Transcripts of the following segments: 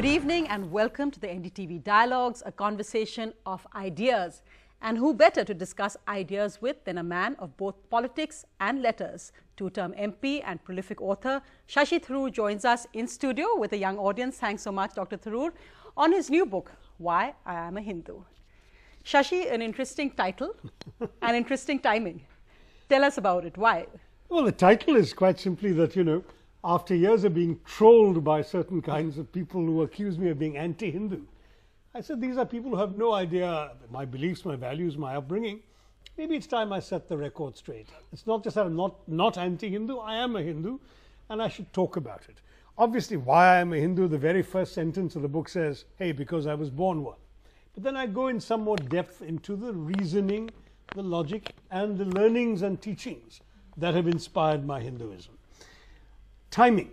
Good evening and welcome to the NDTV Dialogues, a conversation of ideas. And who better to discuss ideas with than a man of both politics and letters. Two-term MP and prolific author Shashi Tharoor joins us in studio with a young audience. Thanks so much, Dr. Tharoor, on his new book, Why I Am a Hindu. Shashi, an interesting title and interesting timing. Tell us about it. Why? Well, the title is quite simply that, after years of being trolled by certain kinds of people who accuse me of being anti-Hindu, I said these are people who have no idea my beliefs, my values, my upbringing. Maybe it's time I set the record straight. It's not just that I'm not anti-Hindu, I am a Hindu, and I should talk about it. Obviously, why I am a Hindu, the very first sentence of the book says, hey, because I was born one. But then I go in some more depth into the reasoning, the logic, and the learnings and teachings that have inspired my Hinduism. Timing.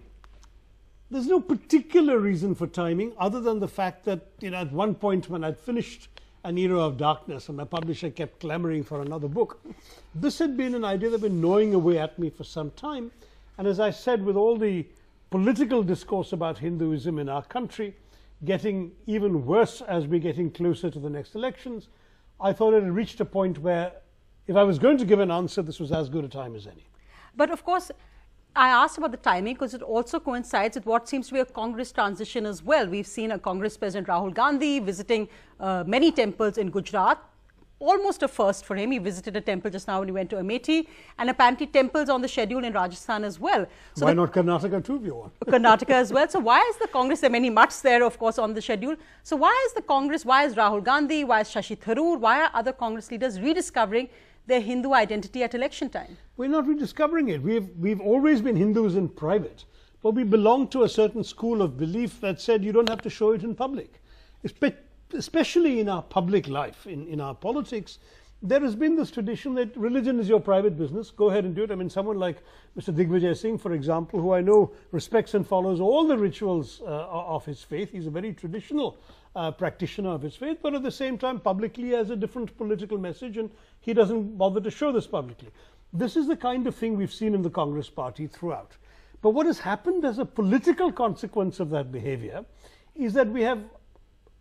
There's no particular reason for timing other than the fact that, at one point when I'd finished An Era of Darkness and my publisher kept clamoring for another book, this had been an idea that had been gnawing away at me for some time. And as I said, with all the political discourse about Hinduism in our country getting even worse as we're getting closer to the next elections, I thought it had reached a point where if I was going to give an answer, this was as good a time as any. But of course, I asked about the timing because it also coincides with what seems to be a Congress transition as well. We've seen a Congress President Rahul Gandhi visiting many temples in Gujarat. Almost a first for him. He visited a temple just now when he went to Amethi, and apparently temples on the schedule in Rajasthan as well. So why not Karnataka too, if you want? Karnataka as well. So why is the Congress, there are many mutts there, of course, on the schedule. So why is the Congress, why is Rahul Gandhi, why is Shashi Tharoor, why are other Congress leaders rediscovering their Hindu identity at election time? We're not rediscovering it. We've always been Hindus in private, but we belong to a certain school of belief that said you don't have to show it in public. Especially in our public life, in our politics, there has been this tradition that religion is your private business. Go ahead and do it. I mean, someone like Mr. Digvijay Singh, for example, who I know respects and follows all the rituals of his faith. He's a very traditional practitioner of his faith, but at the same time publicly has a different political message, and he doesn't bother to show this publicly. This is the kind of thing we've seen in the Congress party throughout. But what has happened as a political consequence of that behavior is that we have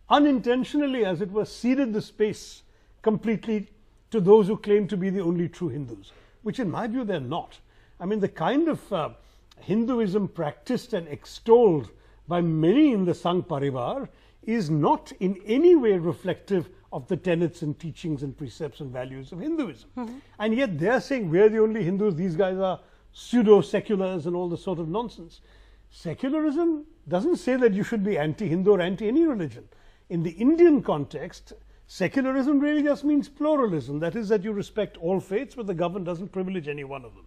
unintentionally, as it were, ceded the space completely to those who claim to be the only true Hindus, which in my view they're not. I mean, the kind of Hinduism practiced and extolled by many in the Sangh Parivar is not in any way reflective of the tenets and teachings and precepts and values of Hinduism. And yet they're saying we're the only Hindus, these guys are pseudo-seculars and all this sort of nonsense. Secularism doesn't say that you should be anti-Hindu or anti-any religion. In the Indian context, secularism really just means pluralism. That is, that you respect all faiths, but the government doesn't privilege any one of them.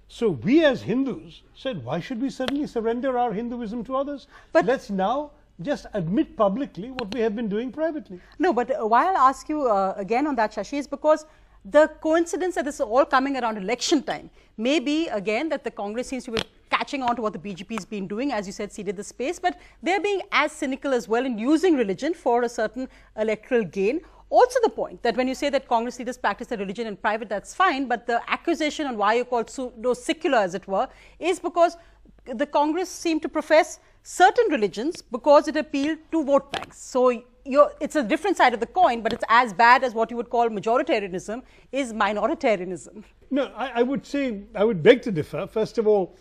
So we as Hindus said, why should we suddenly surrender our Hinduism to others? But let's now just admit publicly what we have been doing privately. No, but why I'll ask you again on that, Shashi, is because the coincidence that this is all coming around election time may be, again, that the Congress seems to be catching on to what the BJP has been doing, as you said, ceded the space, but they're being as cynical as well in using religion for a certain electoral gain. Also the point that when you say that Congress leaders practice their religion in private, that's fine, but the accusation on why you're called pseudo-secular, as it were, is because the Congress seem to profess certain religions because it appealed to vote banks. So it's a different side of the coin, but it's as bad as what you would call majoritarianism is minoritarianism. No, I would say, I would beg to differ. First of all,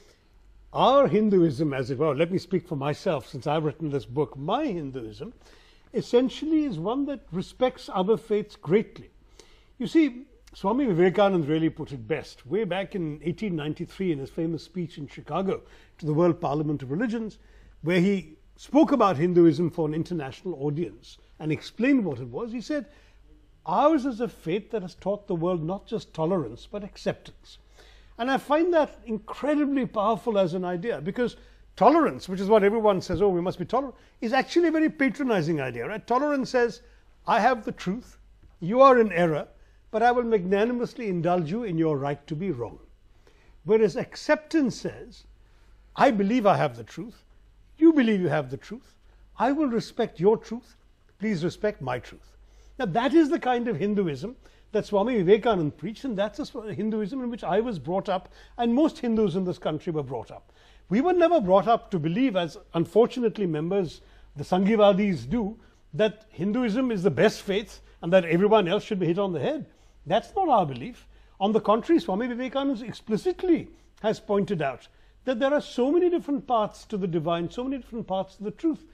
our Hinduism, as it were, let me speak for myself since I've written this book, my Hinduism essentially is one that respects other faiths greatly. You see, Swami Vivekananda really put it best. Way back in 1893 in his famous speech in Chicago to the World Parliament of Religions, where he spoke about Hinduism for an international audience and explained what it was, he said, ours is a faith that has taught the world not just tolerance, but acceptance. And I find that incredibly powerful as an idea, because tolerance, which is what everyone says, oh, we must be tolerant, is actually a very patronizing idea, right? Tolerance says, I have the truth, you are in error, but I will magnanimously indulge you in your right to be wrong. Whereas acceptance says, I believe I have the truth, you believe you have the truth, I will respect your truth, please respect my truth. Now that is the kind of Hinduism that Swami Vivekananda preached, and that's a Hinduism in which I was brought up, and most Hindus in this country were brought up. We were never brought up to believe, as unfortunately members the Sanghivadis do, that Hinduism is the best faith and that everyone else should be hit on the head. That's not our belief. On the contrary, Swami Vivekananda explicitly has pointed out that there are so many different paths to the divine, so many different paths to the truth.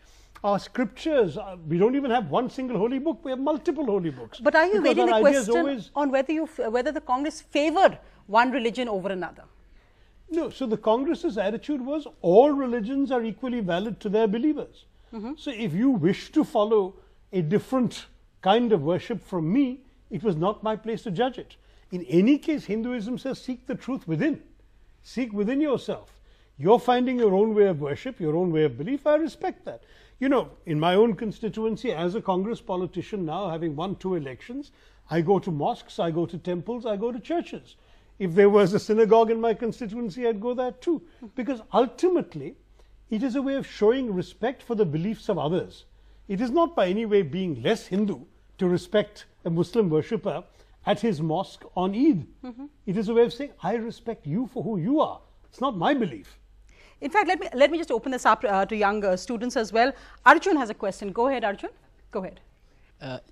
Our scriptures, we don't even have one single holy book, we have multiple holy books. But are you Because raising the our idea is question always, on whether the Congress favored one religion over another? no, so the Congress's attitude was all religions are equally valid to their believers. So if you wish to follow a different kind of worship from me, it was not my place to judge it. In any case, Hinduism says seek the truth within. Seek within yourself. You're finding your own way of worship, your own way of belief. I respect that. You know, in my own constituency, as a Congress politician now, having won 2 elections, I go to mosques, I go to temples, I go to churches. If there was a synagogue in my constituency, I'd go there too. Because ultimately, it is a way of showing respect for the beliefs of others. It is not by any way being less Hindu to respect a Muslim worshipper at his mosque on Eid. It is a way of saying, I respect you for who you are. It's not my belief. In fact, let me just open this up to young students as well. Arjun has a question. Go ahead, Arjun. Go ahead.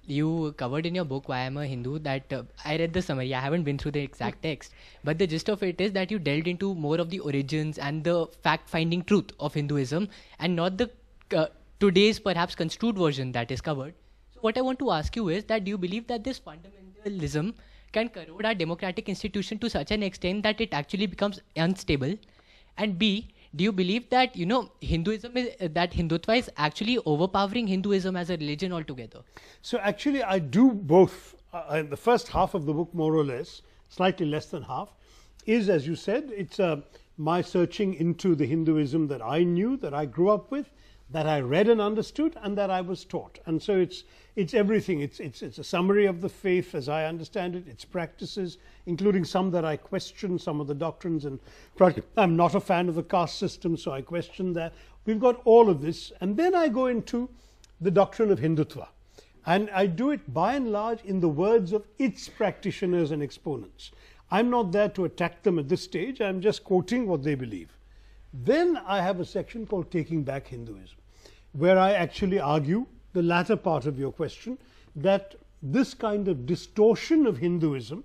You covered in your book Why I'm a Hindu that I read the summary. I haven't been through the exact text, but the gist of it is that you delved into more of the origins and the fact-finding truth of Hinduism and not the today's perhaps construed version that is covered. So what I want to ask you is that do you believe that this fundamentalism can corrode our democratic institution to such an extent that it actually becomes unstable? And B, do you believe that, you know, that Hindutva is actually overpowering Hinduism as a religion altogether? So actually, I do both. The first half of the book, more or less, slightly less than half, is, as you said, it's my searching into the Hinduism that I knew, that I grew up with, that I read and understood, and that I was taught. And so it's everything. It's a summary of the faith as I understand it, its practices, including some that I question, some of the doctrines. And I'm not a fan of the caste system, so I question that. We've got all of this. And then I go into the doctrine of Hindutva. And I do it by and large in the words of its practitioners and exponents. I'm not there to attack them at this stage. I'm just quoting what they believe. Then I have a section called Taking Back Hinduism, where I actually argue the latter part of your question, that this kind of distortion of Hinduism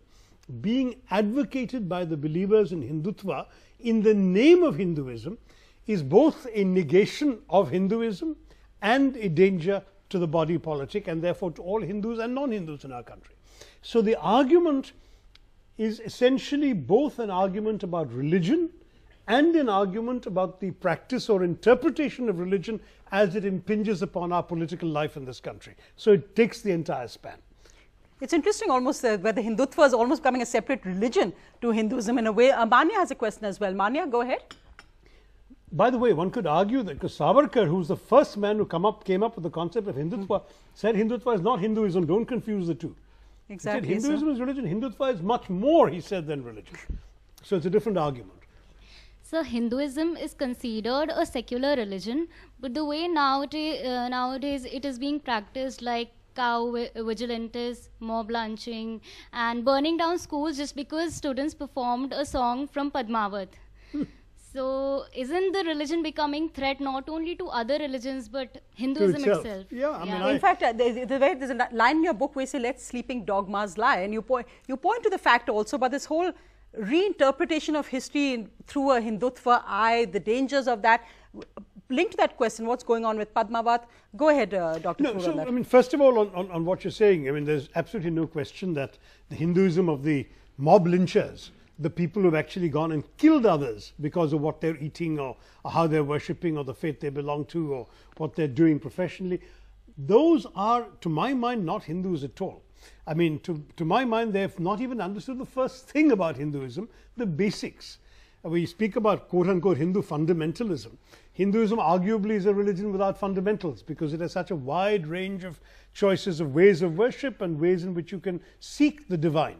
being advocated by the believers in Hindutva in the name of Hinduism is both a negation of Hinduism and a danger to the body politic, and therefore to all Hindus and non-Hindus in our country. So the argument is essentially both an argument about religion and an argument about the practice or interpretation of religion as it impinges upon our political life in this country. So it takes the entire span. It's interesting almost where the Hindutva is almost becoming a separate religion to Hinduism in a way. Manya has a question as well. Manya, go ahead. By the way, one could argue that because Savarkar, who's the first man who came up with the concept of Hindutva, said Hindutva is not Hinduism, don't confuse the two. Exactly. He said Hinduism is religion, Hindutva is much more, he said, than religion. So it's a different argument. So Hinduism is considered a secular religion, but the way nowadays it is being practiced, like cow vigilantes, mob lynching, and burning down schools just because students performed a song from Padmavat. So isn't the religion becoming threat not only to other religions but Hinduism itself? Yeah, I mean, in fact, there's a line in your book where you say, let sleeping dogmas lie. And you point to the fact also about this whole reinterpretation of history through a Hindutva eye, the dangers of that. Linked to that question, what's going on with Padmavat? Go ahead, Dr. No, so, I mean, first of all, on what you're saying, I mean, there's absolutely no question that the Hinduism of the mob lynchers, the people who've actually gone and killed others because of what they're eating or how they're worshipping or the faith they belong to or what they're doing professionally, those are, to my mind, not Hindus at all. I mean, to my mind, they've not even understood the first thing about Hinduism, the basics. We speak about quote-unquote Hindu fundamentalism. Hinduism arguably is a religion without fundamentals because it has such a wide range of choices of ways of worship and ways in which you can seek the divine.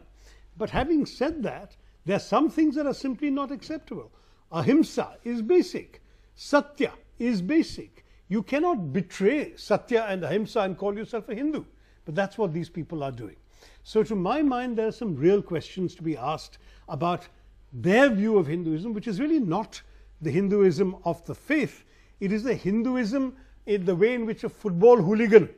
But having said that, there are some things that are simply not acceptable. Ahimsa is basic. Satya is basic. You cannot betray Satya and Ahimsa and call yourself a Hindu. But that's what these people are doing. So to my mind, there are some real questions to be asked about their view of Hinduism, which is really not the Hinduism of the faith. It is the Hinduism in the way in which a football hooligan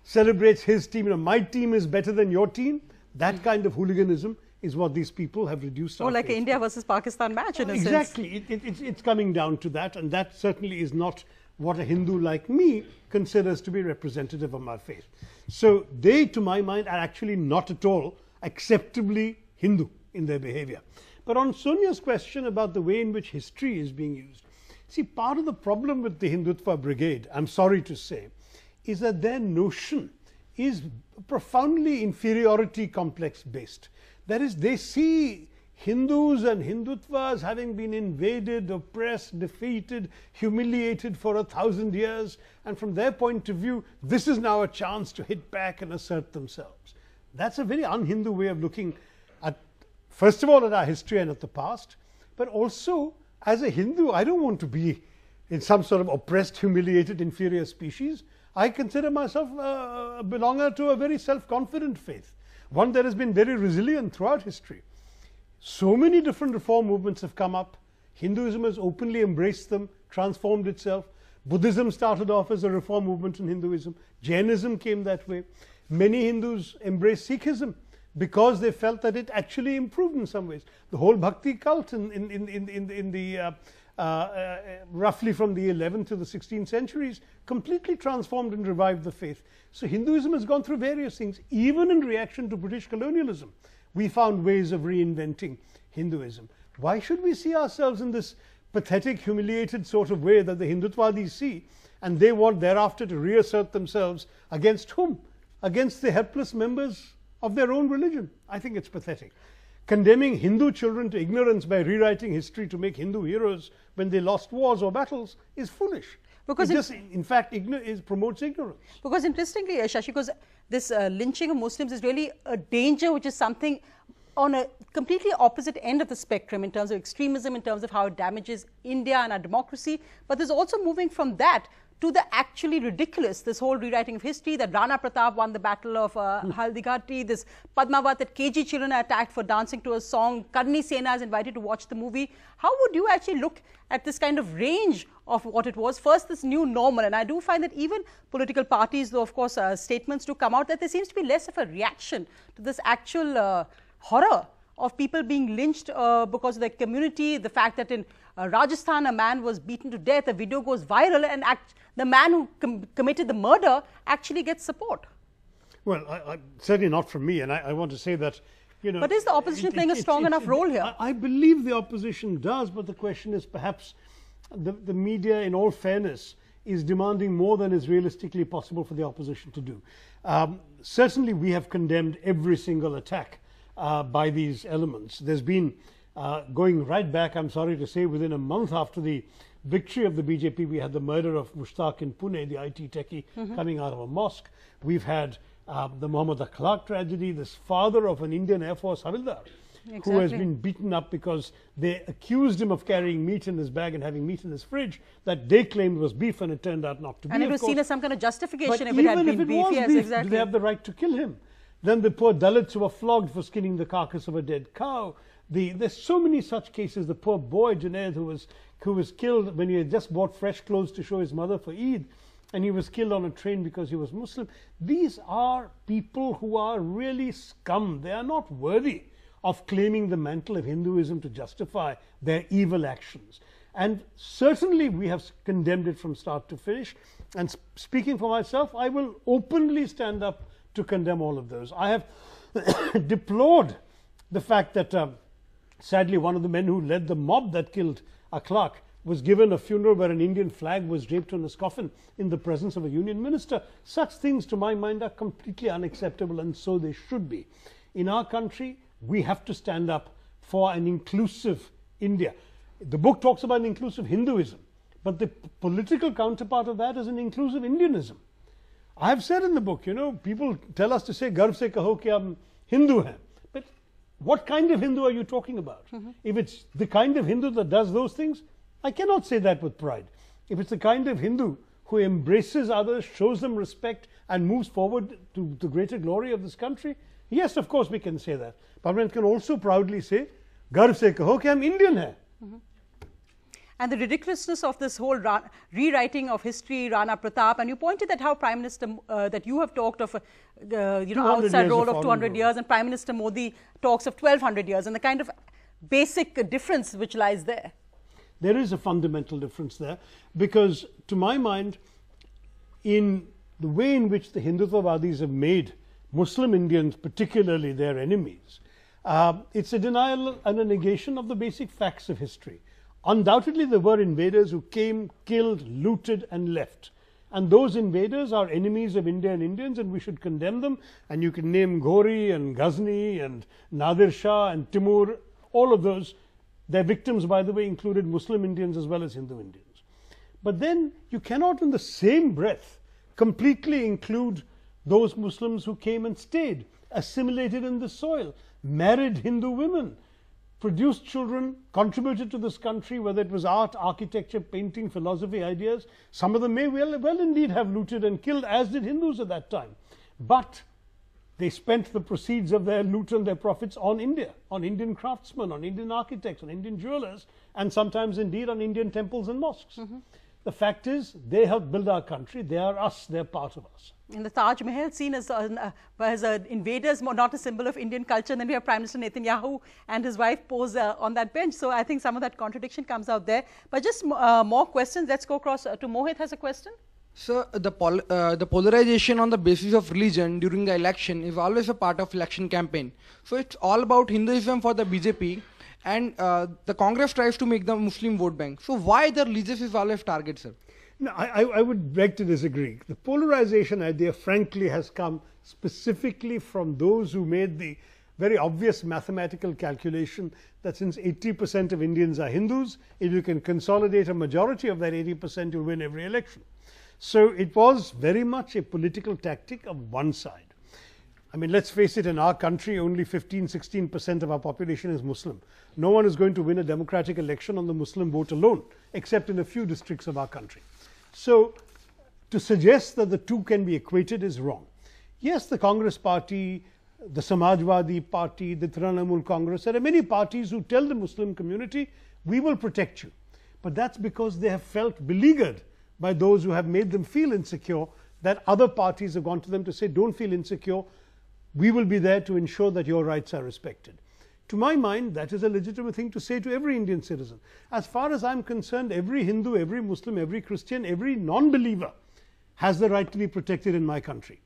celebrates his team. You know, my team is better than your team. That kind of hooliganism is what these people have reduced. Like an India versus Pakistan match in a sense. Exactly. It's coming down to that, and that certainly is not what a Hindu like me considers to be representative of my faith. So they, to my mind, are actually not at all acceptably Hindu in their behavior. But on Sonia's question about the way in which history is being used, see, part of the problem with the Hindutva brigade, I'm sorry to say, is that their notion is profoundly inferiority complex based. That is, they see Hindus and Hindutvas having been invaded, oppressed, defeated, humiliated for 1,000 years, and from their point of view, this is now a chance to hit back and assert themselves. That's a very un-Hindu way of looking at, first of all, at our history and at the past, but also, as a Hindu, I don't want to be in some sort of oppressed, humiliated, inferior species. I consider myself a belonger to a very self-confident faith, one that has been very resilient throughout history. So many different reform movements have come up. Hinduism has openly embraced them, transformed itself. Buddhism started off as a reform movement in Hinduism. Jainism came that way. Many Hindus embraced Sikhism because they felt that it actually improved in some ways. The whole Bhakti cult in the roughly from the 11th to the 16th centuries completely transformed and revived the faith. So Hinduism has gone through various things. Even in reaction to British colonialism, we found ways of reinventing Hinduism. Why should we see ourselves in this pathetic, humiliated sort of way that the Hindutvadis see, and they want thereafter to reassert themselves against whom? Against the helpless members of their own religion. I think it's pathetic. Condemning Hindu children to ignorance by rewriting history to make Hindu heroes when they lost wars or battles is foolish. Because it just, in fact, promotes ignorance. Because interestingly, Shashi, because this lynching of Muslims is really a danger, which is something on a completely opposite end of the spectrum in terms of extremism, in terms of how it damages India and our democracy. But there's also moving from that to the actually ridiculous, this whole rewriting of history, that Rana Pratap won the battle of Haldighati, this Padmavat, that KG children are attacked for dancing to a song, Karni Sena is invited to watch the movie. How would you actually look at this kind of range of what it was? First, this new normal, and I do find that even political parties, though of course statements do come out, that there seems to be less of a reaction to this actual horror of people being lynched because of their community. The fact that in Rajasthan a man was beaten to death, a video goes viral, and the man who committed the murder actually gets support. Well, certainly not from me, and I want to say that, you know. But is the opposition playing a strong enough role here? I believe the opposition does, but the question is perhaps the media, in all fairness, is demanding more than is realistically possible for the opposition to do. Certainly we have condemned every single attack by these elements. There's been, going right back, I'm sorry to say, within a month after the victory of the BJP, we had the murder of Mushtaq in Pune, the IT techie coming out of a mosque. We've had the Muhammad Akhlaq tragedy, this father of an Indian Air Force Havildar, who has been beaten up because they accused him of carrying meat in his bag and having meat in his fridge that they claimed was beef, and it turned out not to be. And it was seen as some kind of justification if it had been beef. Yes, exactly. Do they have the right to kill him? Then the poor Dalits who were flogged for skinning the carcass of a dead cow. There's so many such cases. The poor boy Junaid who was killed when he had just bought fresh clothes to show his mother for Eid, and he was killed on a train because he was Muslim. These are people who are really scum. They are not worthy of claiming the mantle of Hinduism to justify their evil actions. And certainly we have condemned it from start to finish. And speaking for myself, I will openly stand up to condemn all of those. I have deplored the fact that sadly one of the men who led the mob that killed Akhlaq was given a funeral where an Indian flag was draped on his coffin in the presence of a union minister. Such things, to my mind, are completely unacceptable, and so they should be. In our country, we have to stand up for an inclusive India. The book talks about an inclusive Hinduism, but the political counterpart of that is an inclusive Indianism. I have said in the book, you know, people tell us to say, "Garv se kaho ki hum Hindu hain." But what kind of Hindu are you talking about? If it's the kind of Hindu that does those things, I cannot say that with pride. If it's the kind of Hindu who embraces others, shows them respect, and moves forward to the greater glory of this country, yes, of course we can say that. But one can also proudly say, "Garv se kaho ki hum Indian hain." and the ridiculousness of this whole rewriting of history, Rana Pratap, and you pointed at how Prime Minister, that you have talked of, outside role of 200 years, and Prime Minister Modi talks of 1200 years, and the kind of basic difference which lies there. There is a fundamental difference there, because to my mind, in the way in which the Hindutvavadis have made Muslim Indians, particularly their enemies, it's a denial and a negation of the basic facts of history. Undoubtedly, there were invaders who came, killed, looted and left. And those invaders are enemies of India and Indians, and we should condemn them. And you can name Ghori and Ghazni and Nadir Shah and Timur, all of those. Their victims, by the way, included Muslim Indians as well as Hindu Indians. But then you cannot in the same breath completely include those Muslims who came and stayed, assimilated in the soil, married Hindu women, produced children, contributed to this country, whether it was art, architecture, painting, philosophy, ideas. Some of them may well indeed have looted and killed, as did Hindus at that time. But they spent the proceeds of their loot and their profits on India, on Indian craftsmen, on Indian architects, on Indian jewelers, and sometimes indeed on Indian temples and mosques. The fact is, they helped build our country. They are us. They're part of us. In the Taj Mahal seen as invaders, not a symbol of Indian culture. And then we have Prime Minister Netanyahu and his wife pose on that bench. So I think some of that contradiction comes out there. But just more questions. Let's go across to Mohit has a question. Sir, the polarization on the basis of religion during the election is always a part of election campaign. So it's all about Hinduism for the BJP, and the Congress tries to make the Muslim vote bank. So why the religious is always target, sir? No, I would beg to disagree. The polarization idea, frankly, has come specifically from those who made the very obvious mathematical calculation that since 80% of Indians are Hindus, if you can consolidate a majority of that 80%, you'll win every election. So it was very much a political tactic of one side. I mean, let's face it, in our country, only 15–16% of our population is Muslim. No one is going to win a democratic election on the Muslim vote alone, except in a few districts of our country. So to suggest that the two can be equated is wrong. Yes, the Congress party, the Samajwadi party, the Trinamool Congress, there are many parties who tell the Muslim community, we will protect you. But that's because they have felt beleaguered by those who have made them feel insecure, that other parties have gone to them to say, don't feel insecure, we will be there to ensure that your rights are respected. To my mind, that is a legitimate thing to say to every Indian citizen. As far as I'm concerned, every Hindu, every Muslim, every Christian, every non-believer has the right to be protected in my country.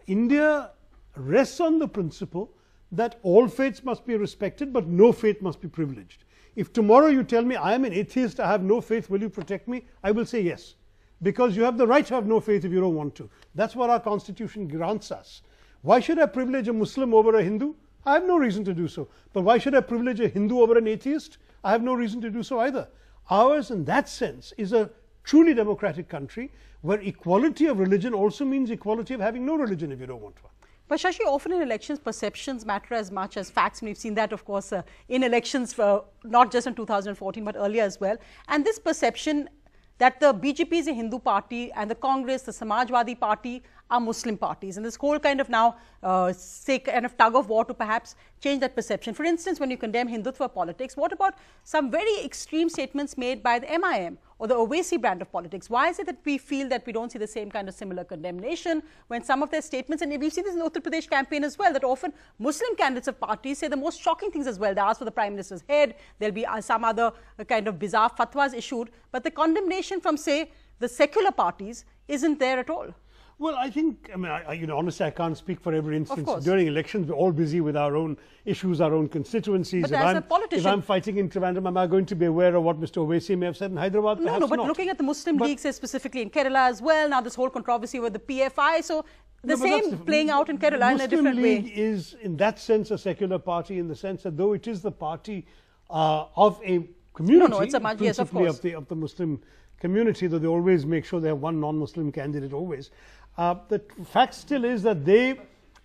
India rests on the principle that all faiths must be respected, but no faith must be privileged. If tomorrow you tell me I am an atheist, I have no faith, will you protect me? I will say yes. Because you have the right to have no faith if you don't want to. That's what our constitution grants us. Why should I privilege a Muslim over a Hindu? I have no reason to do so. But why should I privilege a Hindu over an atheist? I have no reason to do so either. Ours, in that sense, is a truly democratic country where equality of religion also means equality of having no religion if you don't want one. But Shashi, often in elections, perceptions matter as much as facts. And we've seen that, of course, in elections, not just in 2014, but earlier as well. And this perception that the BJP is a Hindu party and the Congress, the Samajwadi party, are Muslim parties. And this whole kind of now, kind of tug of war to perhaps change that perception. For instance, when you condemn Hindutva politics, what about some very extreme statements made by the MIM or the Owaisi brand of politics? Why is it that we feel that we don't see the same kind of similar condemnation when some of their statements, and we've seen this in the Uttar Pradesh campaign as well, that often Muslim candidates of parties say the most shocking things as well. They ask for the Prime Minister's head, there'll be some other kind of bizarre fatwas issued, but the condemnation from, say, the secular parties isn't there at all. Well, I think, honestly, I can't speak for every instance. During elections, we're all busy with our own issues, our own constituencies. But as a politician, if I'm fighting in Trivandrum, am I going to be aware of what Mr. Owaisi may have said in Hyderabad? No, but looking at the Muslim League, say specifically in Kerala as well, now this whole controversy with the PFI, so the same playing out in Kerala in a different way. Muslim League is, in that sense, a secular party, in the sense that though it is the party of a community, it's a yes, of course, of the Muslim community, though they always make sure they have one non-Muslim candidate always. The fact still is that they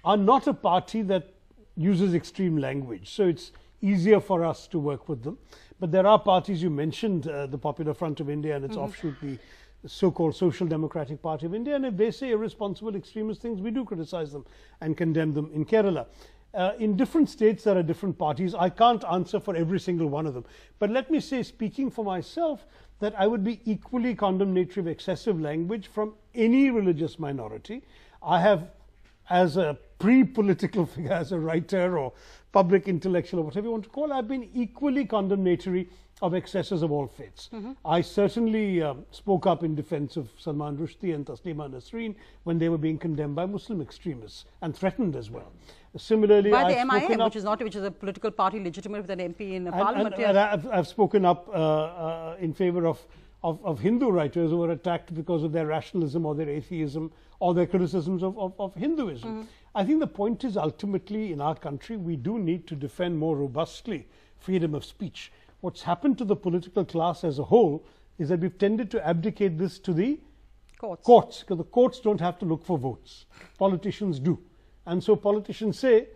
are not a party that uses extreme language. So it's easier for us to work with them. But there are parties, you mentioned the Popular Front of India and its offshoot, the so-called Social Democratic Party of India. And if they say irresponsible extremist things, we do criticize them and condemn them in Kerala. In different states, there are different parties. I can't answer for every single one of them. But let me say, speaking for myself, that I would be equally condemnatory of excessive language from any religious minority. I have, as a pre-political figure, as a writer or public intellectual or whatever you want to call it, I've been equally condemnatory of excesses of all faiths. I certainly spoke up in defense of Salman Rushdie and Taslima Nasreen when they were being condemned by Muslim extremists and threatened as well. Similarly, by the I've MIM, spoken which is a political party legitimate with an MP in Parliament. and I've spoken up in favor of Hindu writers who were attacked because of their rationalism or their atheism or their criticisms of Hinduism. I think the point is, ultimately in our country we do need to defend more robustly freedom of speech. What's happened to the political class as a whole is that we've tended to abdicate this to the courts, because the courts don't have to look for votes. Politicians do. And so politicians say,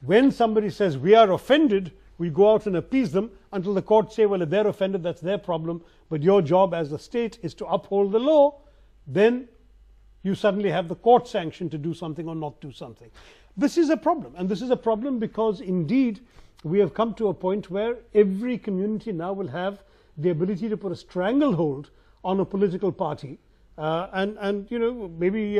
when somebody says we are offended, we go out and appease them until the courts say, well, if they're offended, that's their problem, but your job as the state is to uphold the law. Then you suddenly have the court sanction to do something or not do something. This is a problem, and this is a problem because indeed we have come to a point where every community now will have the ability to put a stranglehold on a political party, and you know, maybe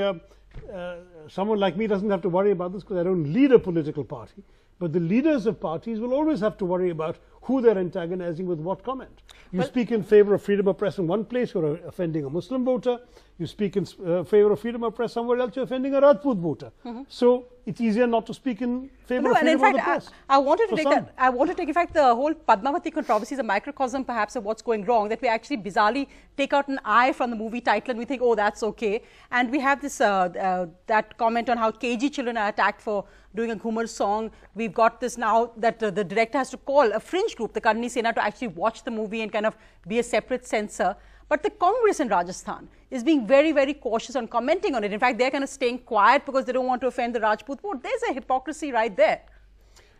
someone like me doesn't have to worry about this because I don't lead a political party, but the leaders of parties will always have to worry about who they're antagonizing with what comment. You speak in favor of freedom of press in one place, you're offending a Muslim voter. You speak in favor of freedom of press somewhere else, you're offending a Rajput voter. So it's easier not to speak in favor of freedom of the press. I wanted to take in fact, the whole Padmavati controversy is a microcosm perhaps of what's going wrong, that we actually bizarrely take out an I from the movie title and we think, oh, that's okay. And we have this that comment on how KG children are attacked for doing a Ghumar song. We've got this now that the director has to call a fringe group, the Karni Sena, to actually watch the movie and kind of be a separate censor. But the Congress in Rajasthan is being very, very cautious on commenting on it. In fact, they're kind of staying quiet because they don't want to offend the Rajput vote. There's a hypocrisy right there.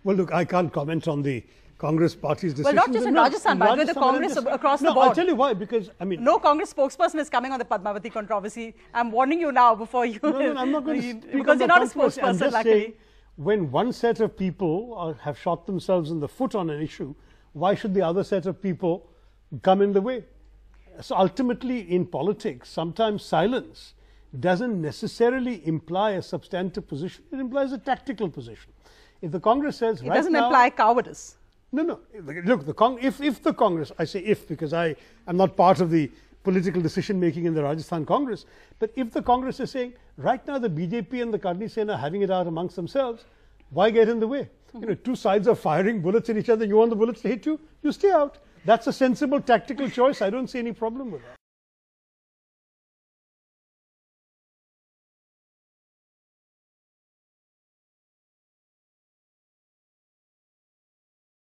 Well, look, I can't comment on the Congress party's decision. Well, not just in Rajasthan, but with the Congress across the board. I'll tell you why, because, I mean... No Congress spokesperson is coming on the Padmavati controversy. I'm warning you now before you... No, I'm not going to speak because you're not a spokesperson, I'm just luckily. saying, when one set of people have shot themselves in the foot on an issue, why should the other set of people come in the way? So ultimately, in politics, sometimes silence doesn't necessarily imply a substantive position. It implies a tactical position. If the Congress says it doesn't imply cowardice. No. Look, if the Congress, I say if because I am not part of the political decision making in the Rajasthan Congress, but if the Congress is saying right now the BJP and the Karni Sena are having it out amongst themselves, why get in the way? You know, two sides are firing bullets at each other. You want the bullets to hit you? You stay out. That's a sensible tactical choice. I don't see any problem with that.